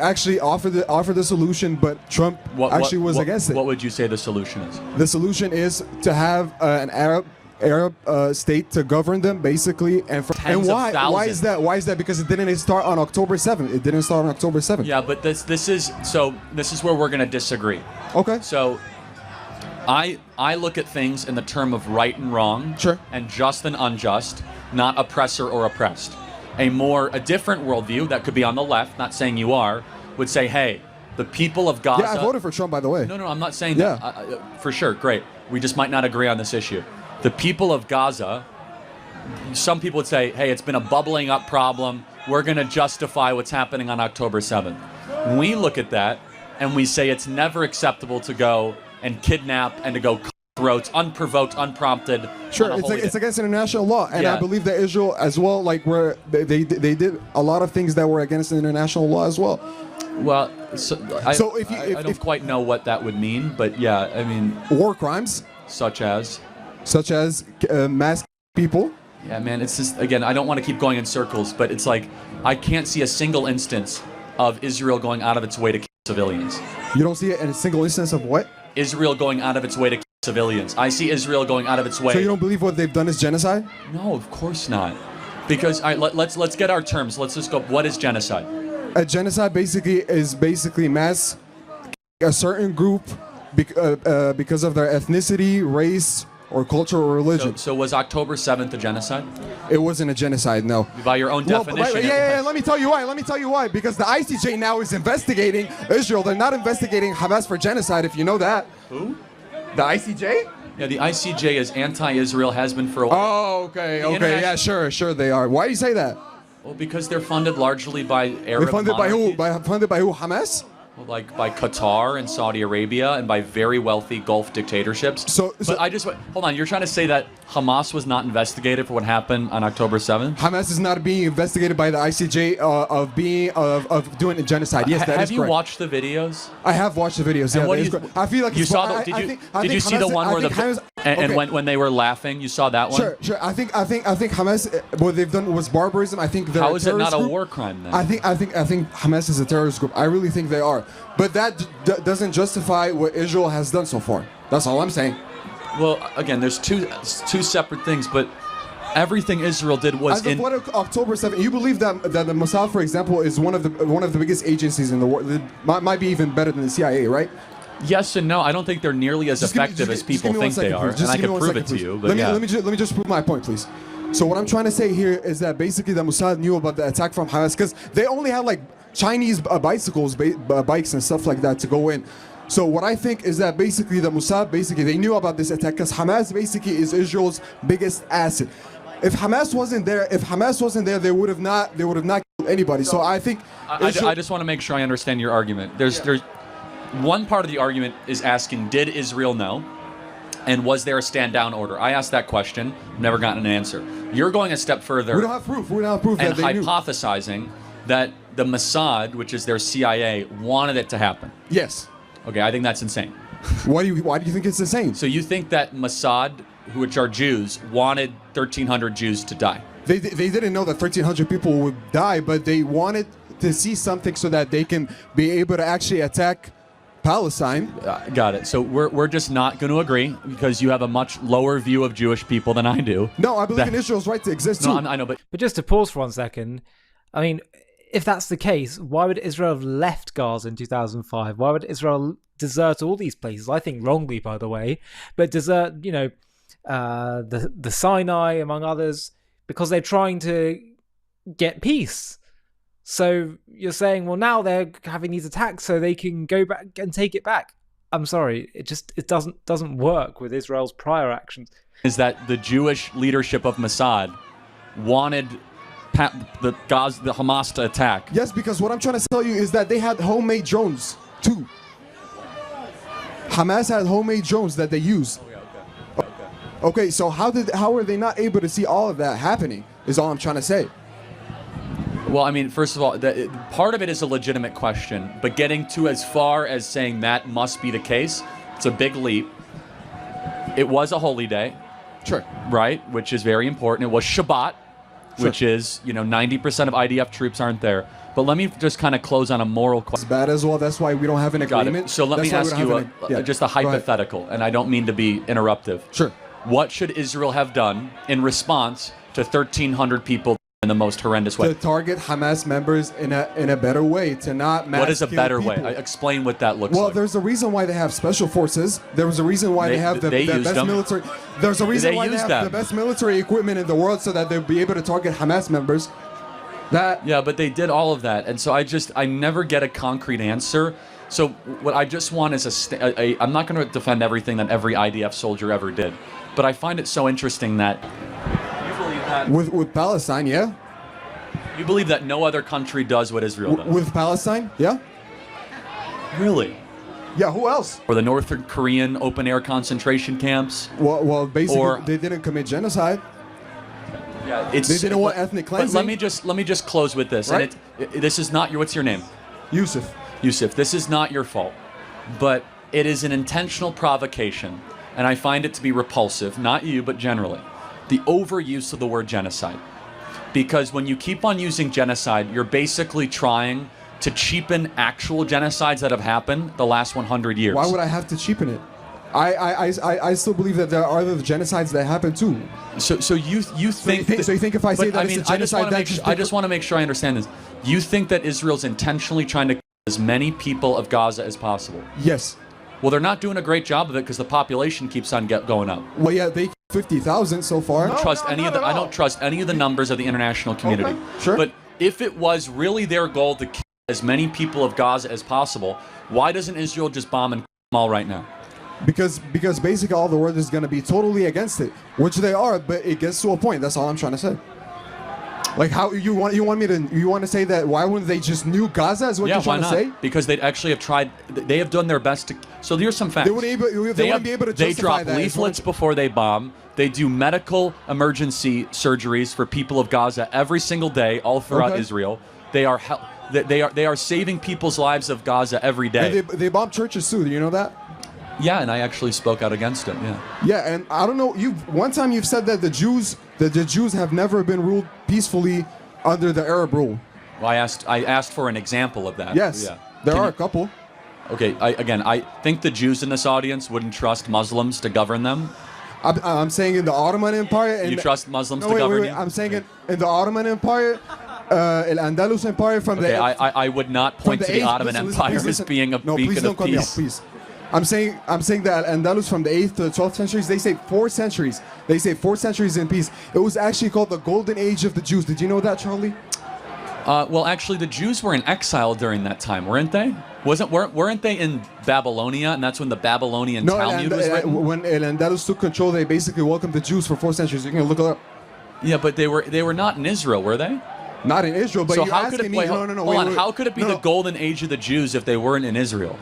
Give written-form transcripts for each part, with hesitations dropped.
actually offered the solution, but Trump was against it. What would you say the solution is? The solution is to have an Arab state to govern them, basically, and why? Why is that? Why is that? Because it didn't start on October 7th. It didn't start on October 7th. Yeah, but this is where we're going to disagree. Okay. So, I look at things in the term of right and wrong, sure, and just and unjust, not oppressor or oppressed. A different worldview that could be on the left, not saying you are, would say, hey, the people of Gaza. Yeah, I voted for Trump, by the way. No, I'm not saying that. For sure, great. We just might not agree on this issue. The people of Gaza, some people would say, hey, it's been a bubbling up problem. We're going to justify what's happening on October 7th. We look at that and we say it's never acceptable to go and kidnap and to go cut throats, unprovoked, unprompted. Sure, it's against international law. And I believe that Israel as well, like where they did a lot of things that were against international law as well. Well, I don't quite know what that would mean, but yeah, I mean... War crimes. Such as mass people. Yeah, man, it's just, again, I don't want to keep going in circles, but it's like, I can't see a single instance of Israel going out of its way to kill civilians. You don't see it in a single instance of what? Israel going out of its way to kill civilians. I see Israel going out of its way. So you don't believe what they've done is genocide? No, of course not. Because, all right, let's get our terms. Let's just go, what is genocide? A genocide is mass a certain group because of their ethnicity, race, or culture or religion. So was October 7th a genocide? It wasn't a genocide, no. By your own definition. Yeah, let me tell you why. Because the ICJ now is investigating Israel. They're not investigating Hamas for genocide, if you know that. Who? The ICJ? Yeah, the ICJ is anti-Israel, has been for a while. Oh, okay, yeah, sure they are. Why do you say that? Well, because they're funded largely by Arab They're funded monarchies. by who? Funded by who? Hamas? Like by Qatar and Saudi Arabia and by very wealthy Gulf dictatorships. But I just hold on. You're trying to say that Hamas was not investigated for what happened on October 7th? Hamas is not being investigated by the ICJ of doing a genocide. Yes, that is correct. Have you watched the videos? I have watched the videos. And Yeah, I feel like you saw. Did you see the one where when they were laughing? You saw that one. Sure. I think Hamas. What they've done was barbarism. I think they're How is it not a group. war crime then? I think Hamas is a terrorist group. I really think they are. But that doesn't justify what Israel has done so far. That's all I'm saying. Well, again, there's two separate things, but everything Israel did was in October 7th. You believe that the Mossad, for example, is one of the biggest agencies in the world. It might be even better than the CIA, right? Yes and no. I don't think they're nearly as effective as people think they are, and I can prove it to you. But let me just prove my point, please. So what I'm trying to say here is that basically the Mossad knew about the attack from Hamas because they only had like Chinese bicycles, bikes and stuff like that to go in. So what I think is that basically the Mossad, they knew about this attack because Hamas basically is Israel's biggest asset. If Hamas wasn't there, they would have not killed anybody. So I think I just want to make sure I understand your argument. There's one part of the argument is asking, did Israel know? And was there a stand down order? I asked that question, never gotten an answer. You're going a step further. We don't have proof. And hypothesizing that the Mossad, which is their CIA, wanted it to happen. Yes. Okay, I think that's insane. Why do you think it's insane? So you think that Mossad, which are Jews, wanted 1,300 Jews to die? They didn't know that 1,300 people would die, but they wanted to see something so that they can be able to actually attack Palestine. Got it. So we're just not going to agree because you have a much lower view of Jewish people than I do. No, I believe in Israel's right to exist too. I know, but just to pause for 1 second, I mean, if that's the case, why would Israel have left Gaza in 2005? Why would Israel desert all these places? I think wrongly, by the way, but desert, the Sinai, among others, because they're trying to get peace. So you're saying, well, now they're having these attacks so they can go back and take it back. I'm sorry, it doesn't work with Israel's prior actions. Is that the Jewish leadership of Mossad wanted the Hamas to attack? Yes, because what I'm trying to tell you is that they had homemade drones too. Hamas had homemade drones that they use. Okay, so how are they not able to see all of that happening? Is all I'm trying to say. Well, I mean, first of all, part of it is a legitimate question, but getting to as far as saying that must be the case, it's a big leap. It was a holy day. Sure. Right, which is very important. It was Shabbat, which is, 90% of IDF troops aren't there. But let me just kind of close on a moral question. It's bad as well. That's why we don't have an Got agreement. it. So let That's me why we ask don't you have an- just a Go ahead. hypothetical, and I don't mean to be interruptive. Sure. What should Israel have done in response to 1,300 people in the most horrendous way? To target Hamas members in a better way, to not mass What is a kill better people. way? Explain what that looks Well, like. there's a reason why they have special forces. There's a reason why they have the they used best them. military. There's a reason They why they used have them. the best military equipment in the world, so that they'll be able to target Hamas members. That Yeah, but they did all of that, and so I never get a concrete answer. So what I just want is I'm not going to defend everything that every IDF soldier ever did, but I find it so interesting that you believe that with Palestine, yeah. you believe that no other country does what Israel does. With Palestine, yeah. Really? Yeah. Who else? Or the North Korean open air concentration camps? Well, basically, Or- they didn't commit genocide. Yeah, it's They didn't want ethnic But cleansing. let me just close with this. Right. And this is not your. What's your name? Yusuf. Yusuf, this is not your fault, but it is an intentional provocation, and I find it to be repulsive, not you, but generally, the overuse of the word genocide. Because when you keep on using genocide, you're basically trying to cheapen actual genocides that have happened the last 100 years. Why would I have to cheapen it? I still believe that there are other genocides that happen too. So you think so you think if I say but, that I it's mean, a genocide, I just want to make sure I understand this. You think that Israel's intentionally trying to kill as many people of Gaza as possible? Yes. Well, they're not doing a great job of it because the population keeps on going up. Well, yeah, they 50,000 so far. I don't trust any of the numbers of the international community. Okay, sure. But if it was really their goal to kill as many people of Gaza as possible, why doesn't Israel just bomb and kill them all right now? Because basically all the world is going to be totally against it, which they are. But it gets to a point. That's all I'm trying to say. Like how you want to say that? Why wouldn't they just nuke Gaza? Is what Yeah, you're why trying not? to say? Because they actually have tried. They have done their best to. So here's some facts. They wouldn't be able to They justify drop that. leaflets before they bomb. They do medical emergency surgeries for people of Gaza every single day, all throughout Okay. Israel. They are saving people's lives of Gaza every day. And they bomb churches too. Do you know that? Yeah, and I actually spoke out against it. Yeah. Yeah, and I don't know. One time you've said that the Jews have never been ruled peacefully under the Arab rule. Well, I asked for an example of that. Yes, Yeah. there Can are you- a couple. Okay. I think the Jews in this audience wouldn't trust Muslims to govern them. I'm saying in the Ottoman Empire. And You trust Muslims no, to wait, govern wait, you? I'm saying in the Ottoman Empire, Al-Andalus Empire from Okay, the. I would not from point to the eighth- Ottoman listen, Empire please as listen. being a No, please beacon don't of cut me off, peace. please. I'm saying the Al-Andalus from the 8th to the 12th centuries. They say 4 centuries. They say 4 centuries in peace. It was actually called the Golden Age of the Jews. Did you know that, Charlie? Well, actually, the Jews were in exile during that time, weren't they? Weren't they in Babylonia, and that's when the Babylonian Talmud was written? When Al-Andalus took control, they basically welcomed the Jews for 4 centuries. You can look it up. Yeah, but they were not in Israel, were they? Not in Israel, but So you're how could asking it? me. Wait, No, hold on. wait. How could it be No, the no. golden age of the Jews if they weren't in Israel?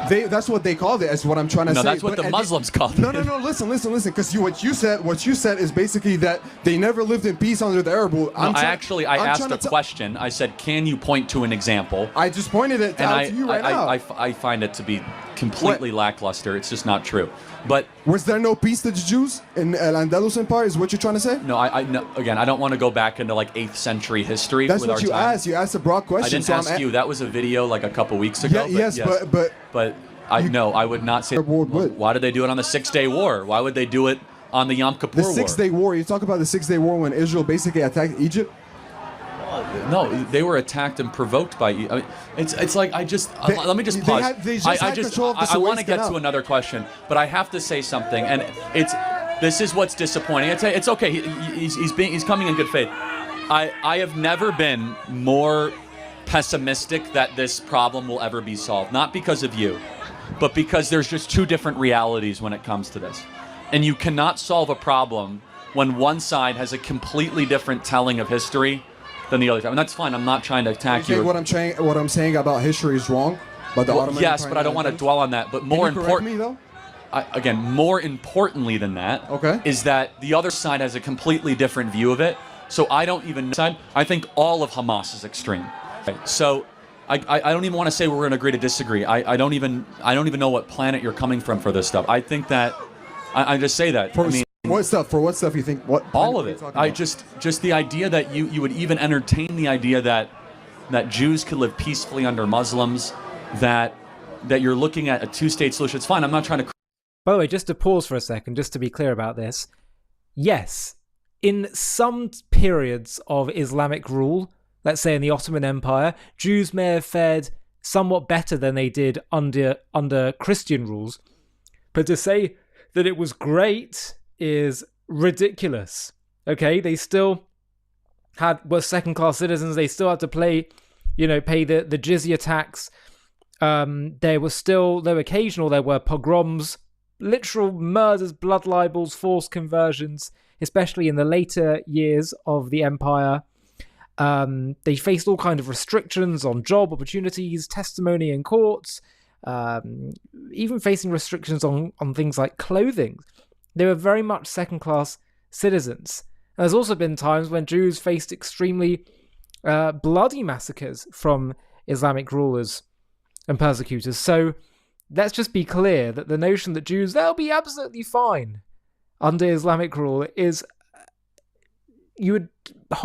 That's what they called it. That's what I'm trying to No, say. that's what But- the and Muslims called No, it. no, no. Listen. Because what you said is basically that they never lived in peace under the Arab rule. I asked a question. question. I said, "Can you point to an example?" I just pointed it And out to you right now. I find it to be completely lackluster. It's just not true. But Was there no peace to the Jews in Al-Andalus Empire? Is what you're trying to say? no, no, again, I don't want to go back into like 8th century history. That's with what our you time. asked. You asked a broad question. I didn't so ask I'm you. That was a video like a couple weeks ago. Yeah, yes, but But I would not say. War what? Why did they do it on the 6-Day War? Why would they do it on the Yom Kippur the War? 6-Day War. You talk about the 6-Day War when Israel basically attacked Egypt. No, they were attacked and provoked by. I mean, it's like let me just they pause. had- they just had control of the I want to Suez get Canal. to another question, but I have to say something, and this is what's disappointing. It's okay. He's coming in good faith. I have never been more pessimistic that this problem will ever be solved. Not because of you, but because there's just two different realities when it comes to this, and you cannot solve a problem when one side has a completely different telling of history than the other. I mean, that's fine. I'm not trying to attack You you. think what I'm saying about history is wrong? But the Ottoman Yes, Empire but I don't and want to Andalus? dwell on that. But Can more you correct important, me though? again, more importantly than that, Okay. is that the other side has a completely different view of it. So I don't even. I think all of Hamas is extreme. So I don't even want to say we're going to agree to disagree. I don't even know what planet you're coming from for this stuff. I think that I just say that. For I mean, what stuff? For what stuff you think? What? all what of are you it. talking I about? just the idea that you would even entertain the idea that that Jews could live peacefully under Muslims, that you're looking at a two-state solution. It's fine. I'm not trying to. By the way, just to pause for a second, just to be clear about this. Yes, in some periods of Islamic rule, let's say in the Ottoman Empire, Jews may have fared somewhat better than they did under Christian rules. But to say that it was great is ridiculous. Okay, they still were second-class citizens. They still had to pay the jizya tax. There were pogroms, literal murders, blood libels, forced conversions, especially in the later years of the empire. They faced all kinds of restrictions on job opportunities, testimony in courts, even facing restrictions on things like clothing. They were very much second-class citizens. And there's also been times when Jews faced extremely bloody massacres from Islamic rulers and persecutors. So let's just be clear that the notion that Jews, they'll be absolutely fine under Islamic rule is, you would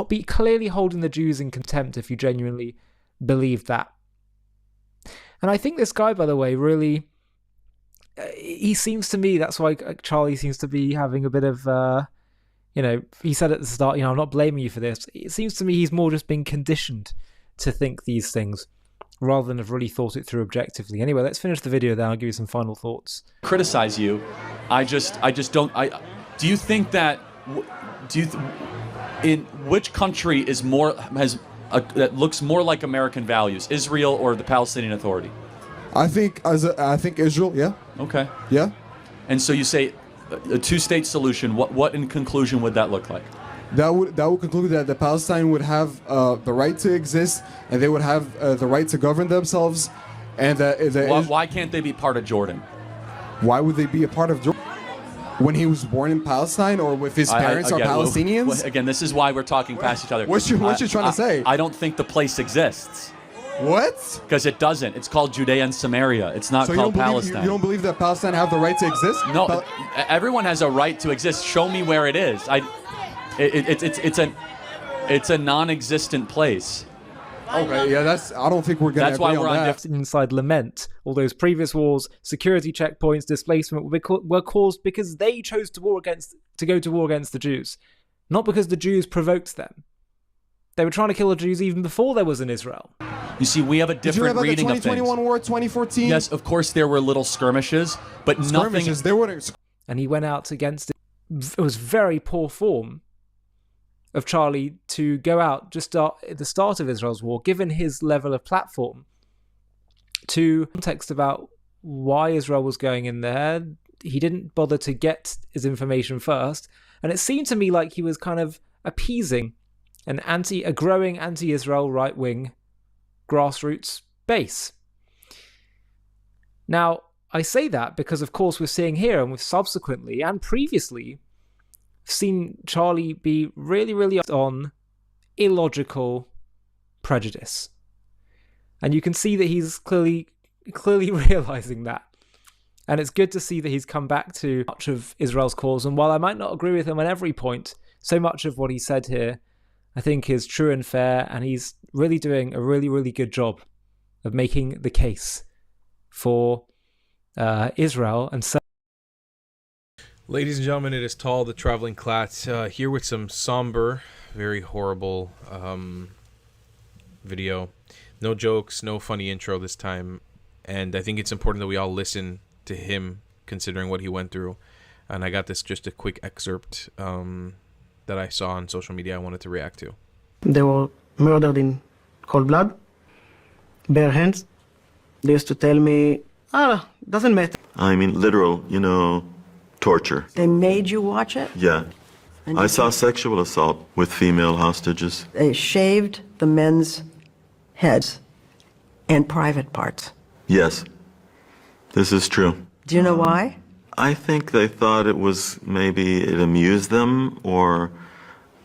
be clearly holding the Jews in contempt if you genuinely believe that. And I think this guy, by the way, really, he seems to me, that's why Charlie seems to be having a bit of, he said at the start, I'm not blaming you for this. It seems to me he's more just been conditioned to think these things, rather than have really thought it through objectively. Anyway, let's finish the video, then I'll give you some final thoughts. Criticize you. I just don't. Do you think that? In which country that looks more like American values, Israel or the Palestinian Authority? I think Israel. Yeah. Okay. Yeah. And so you say a two-state solution. What in conclusion would that look like? That would conclude that the Palestine would have the right to exist, and they would have the right to govern themselves, and why can't they be part of Jordan? Why would they be a part of Jordan? When he was born in Palestine, or if his parents are Palestinians? Again, this is why we're talking past each other. What you trying to say? I don't think the place exists. What? Because it doesn't. It's called Judea and Samaria. It's not called Palestine. You don't believe that Palestine have the right to exist? No, everyone has a right to exist. Show me where it is. It's a non-existent place. Okay, yeah, I don't think we're gonna. That's why we're on inside lament. All those previous wars, security checkpoints, displacement were caused because they chose to go to war against the Jews, not because the Jews provoked them. They were trying to kill the Jews even before there was an Israel. You see, we have a different reading of things. Did you have the 2021 war, 2014? Yes, of course there were little skirmishes, but nothing. And he went out against it. It was very poor form of Charlie to go out just at the start of Israel's war, given his level of platform, to context about why Israel was going in there. He didn't bother to get his information first, and it seemed to me like he was kind of appeasing a growing anti-Israel right-wing grassroots base. Now, I say that because, of course, we're seeing here, and we've subsequently and previously seen Charlie be really, really on illogical prejudice. And you can see that he's clearly realizing that. And it's good to see that he's come back to much of Israel's cause. And while I might not agree with him on every point, so much of what he said here, I think, is true and fair. And he's really doing a really, really good job of making the case for Israel and so. Ladies and gentlemen, it is Tall, the Traveling Clat, here with some somber, very horrible video. No jokes, no funny intro this time, and I think it's important that we all listen to him, considering what he went through. And I got just a quick excerpt that I saw on social media I wanted to react to. They were murdered in cold blood, bare hands. They used to tell me, doesn't matter. I mean, literal, torture. They made you watch it? Yeah. I saw sexual assault with female hostages. They shaved the men's heads and private parts. Yes. This is true. Do you know why? I think they thought maybe it amused them or,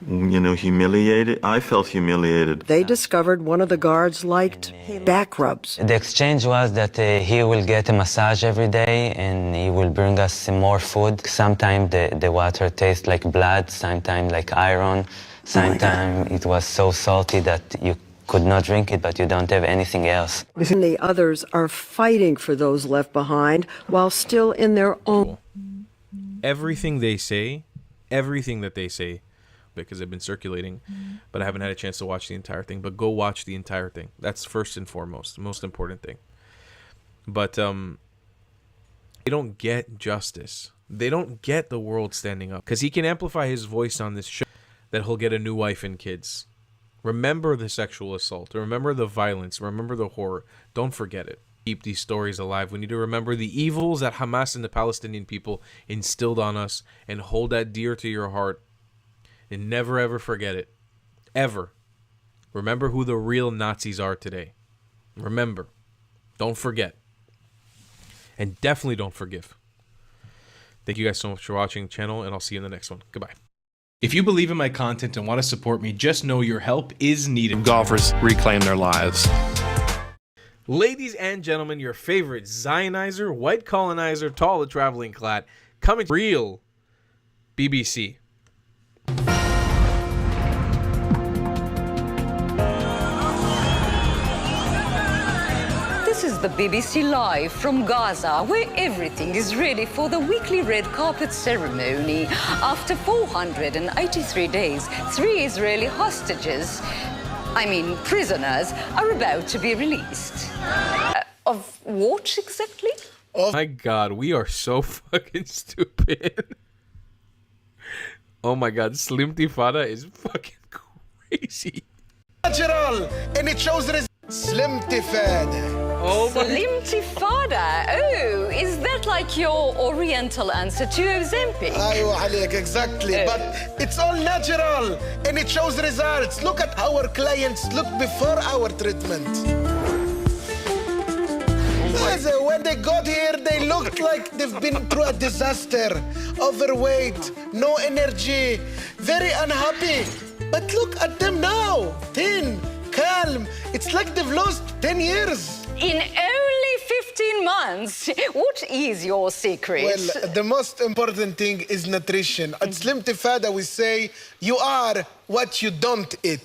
humiliated. I felt humiliated. They discovered one of the guards liked back rubs. The exchange was that he will get a massage every day and he will bring us some more food. Sometimes the water tastes like blood, sometimes like iron, sometimes it was so salty that you could not drink it, but you don't have anything else. And the others are fighting for those left behind while still in their own. Everything that they say, because they've been circulating, but I haven't had a chance to watch the entire thing. But go watch the entire thing. That's first and foremost, the most important thing. But they don't get justice. They don't get the world standing up. Because he can amplify his voice on this show that he'll get a new wife and kids. Remember the sexual assault. Remember the violence. Remember the horror. Don't forget it. Keep these stories alive. We need to remember the evils that Hamas and the Palestinian people instilled on us, and hold that dear to your heart, and never ever forget it. Ever. Remember who the real Nazis are today. Remember. Don't forget. And definitely don't forgive. Thank you guys so much for watching the channel, and I'll see you in the next one. Goodbye. If you believe in my content and want to support me, just know your help is needed. Golfers reclaim their lives. Ladies and gentlemen, your favorite Zionizer, white colonizer, tall, the traveling clad, coming to real BBC. This is the BBC Live from Gaza, where everything is ready for the weekly red carpet ceremony. After 483 days, 3 Israeli hostages, prisoners, are about to be released. Of what exactly? Oh my god, we are so fucking stupid. Oh my god, Slim Tifada is fucking crazy. Natural, and it shows that it's Slim Tifada. Oh my Slim Tifada. Oh, is that like your Oriental answer to Ozempic? Ayo عليك, exactly. But it's all natural, and it shows results. Look at our clients look before our treatment. When they got here, they looked like they've been through a disaster. Overweight, no energy, very unhappy. But look at them now, thin, calm. It's like they've lost 10 years. In only 15 months. What is your secret? Well, the most important thing is nutrition. At Slim Tifada, we say, you are what you don't eat.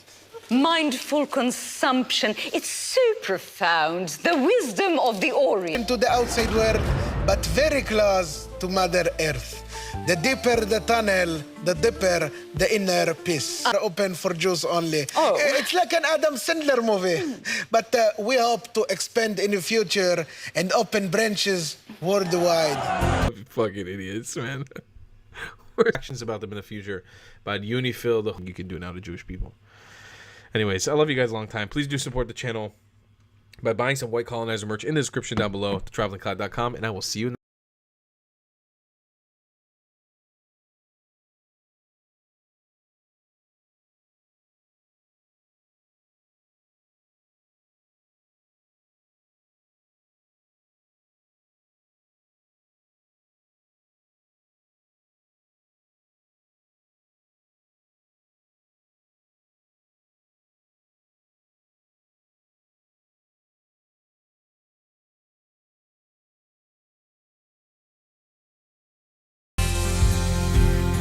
Mindful consumption. It's so profound. The wisdom of the Orient. Into the outside world, but very close to Mother Earth. The deeper the tunnel, the deeper the inner peace. Are open for Jews only. Oh. It's like an Adam Sandler movie. But we hope to expand in the future and open branches worldwide. Fucking idiots, man. Actions about them in the future. About Unifil, you can do now to Jewish people. Anyways, I love you guys a long time. Please do support the channel by buying some White Colonizer merch in the description down below at thetravelingcloud.com, and I will see you in the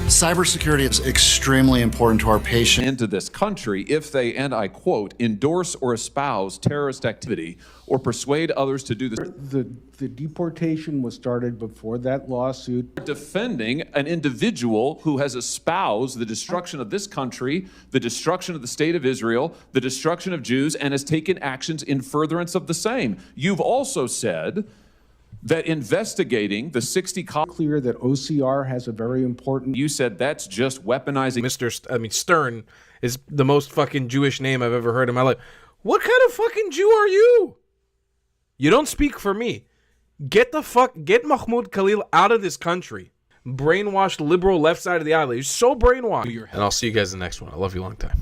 Cybersecurity is extremely important to our patients. Into this country if they, and I quote, endorse or espouse terrorist activity or persuade others to do this. The deportation was started before that lawsuit. Defending an individual who has espoused the destruction of this country, the destruction of the state of Israel, the destruction of Jews, and has taken actions in furtherance of the same. You've also said that investigating the 60 clear that OCR has a very important. You said that's just weaponizing. Stern is the most fucking Jewish name I've ever heard in my life. What kind of fucking Jew are you? You don't speak for me. Get Mahmoud Khalil out of this country. Brainwashed liberal left side of the aisle. You're so brainwashed. And I'll see you guys in the next one. I love you a long time.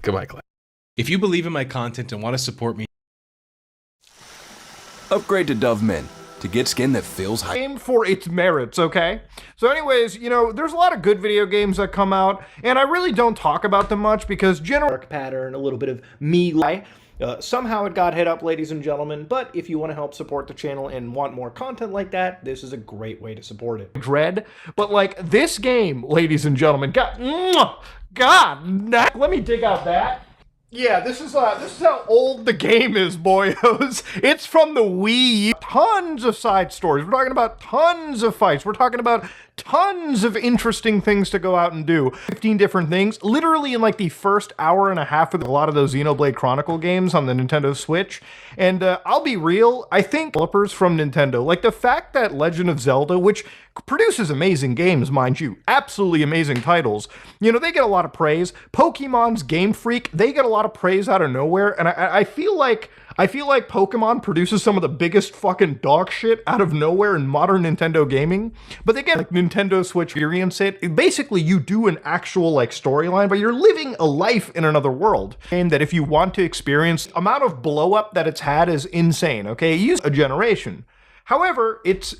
Goodbye, class. If you believe in my content and want to support me, upgrade to Dove Men to get skin that feels high. Aim for its merits, okay? So anyways, you know, there's a lot of good video games that come out, and I really don't talk about them much because general pattern, a little bit of me lie. Somehow it got hit up, ladies and gentlemen, but if you want to help support the channel and want more content like that, this is a great way to support it. Dread, but like this game, ladies and gentlemen, God, let me dig out that. Yeah, this is how old the game is, boyos. It's from the Wii U. Tons of side stories. We're talking about tons of fights. We're talking about tons of interesting things to go out and do. 15 different things, literally in like the first hour and a half of a lot of those Xenoblade Chronicle games on the Nintendo Switch. And I'll be real, I think developers from Nintendo, like the fact that Legend of Zelda, which produces amazing games, mind you, absolutely amazing titles, you know, they get a lot of praise. Pokemon's Game Freak, they get a lot of praise out of nowhere, and I feel like Pokemon produces some of the biggest fucking dog shit out of nowhere in modern Nintendo gaming. But they get like Nintendo Switch experience it. Basically, you do an actual like storyline, but you're living a life in another world. And that if you want to experience the amount of blow up that it's had is insane, okay? It used a generation. However, it's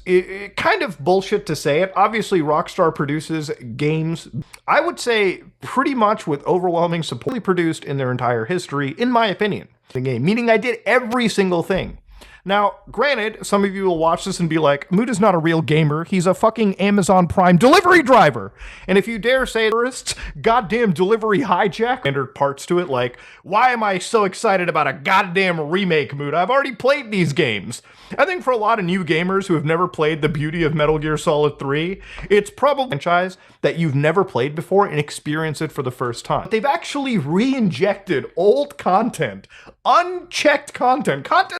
kind of bullshit to say it. Obviously, Rockstar produces games, I would say, pretty much with overwhelming support produced in their entire history, in my opinion. The game, meaning I did every single thing. Now, granted, some of you will watch this and be like, Muda's not a real gamer, he's a fucking Amazon Prime delivery driver. And if you dare say tourists, goddamn delivery hijack, standard parts to it, like, why am I so excited about a goddamn remake, Muda? I've already played these games. I think for a lot of new gamers who have never played the beauty of Metal Gear Solid 3, it's probably a franchise that you've never played before and experience it for the first time. They've actually re-injected old content, unchecked content